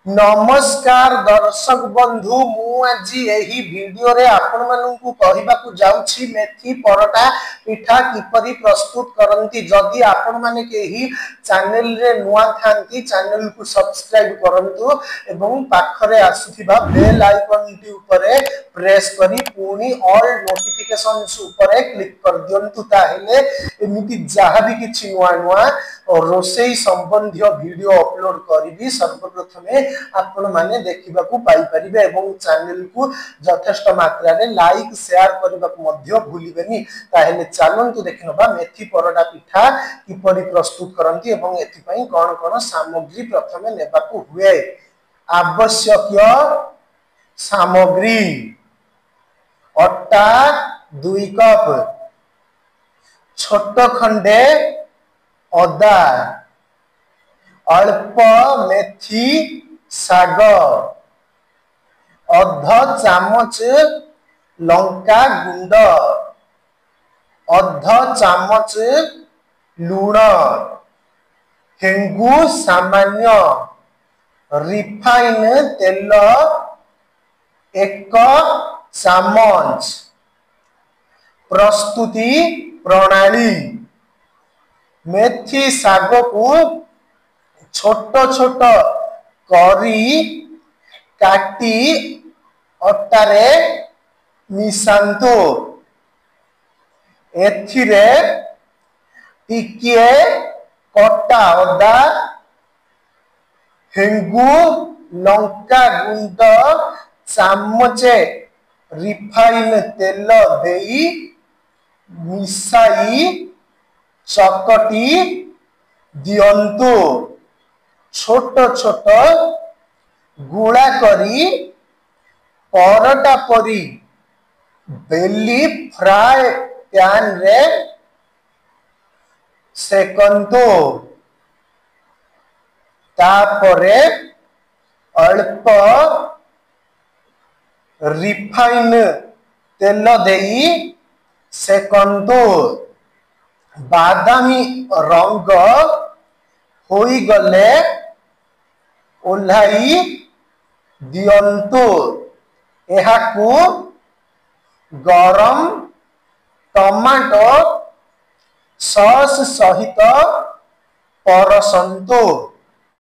नमस्कार दर्शक बंधु मु आज यही वीडियो रे आपण मानू कहवाकू जाउछि मेथी परोटा पिठा किपरि प्रस्तुत करंती। जदि आपण माने केही चैनल रे नुआ थांती चैनल को सब्सक्राइब करंतु एवं पाखरे आसुथिबा बेल आइकन टी ऊपरे प्रेस करी पुनी ऑल नोटिफिकेशंस ऊपरे क्लिक कर दियंतु। ताहेले एमिति जहा भी किछि नुआ नुआ रोसई संबंधी वीडियो अपलोड करी सर्वप्रथमे आपण माने देखिबा को पाई परिबे एवं चैनल को यथेष्ट मात्रा रे लाइक शेयर करबा को मध्य भूलिबेनी। ताहेले चलंतु देखिनबा मेथी परोटा पिठा किपरि प्रस्तुत करंती एवं एथि पई कोन कोन सामग्री प्रथमे नेबा को हुए। आवश्यक सामग्री अटा 2 कप, छोट खंडे अदा, अल्प मेथी साग, अध चामच लंका गुंड, अध चामच लूण, हेंगु सामान्य, रिफाइन तेल 1 चामच। प्रस्तुति प्रणाली मेथी साग को छोट छोट करी काटी अटारे मिसांतु। एथिरे टिकिए कटा अदा, हेंगु लंका गुंड चामचे रिफाइन तेल देई मिसाई चकटी दियंतु। छोट छोट गुड़ा करी परोटा परी बेली फ्राई पैन रे सेकंतु। तापरे अल्प रिफाइन तेल देई सेकंतु। बादामी रंग होई गले ओल्हाई दियंतु। एहाकू गरम टमाटो सॉस सहित परसंतु।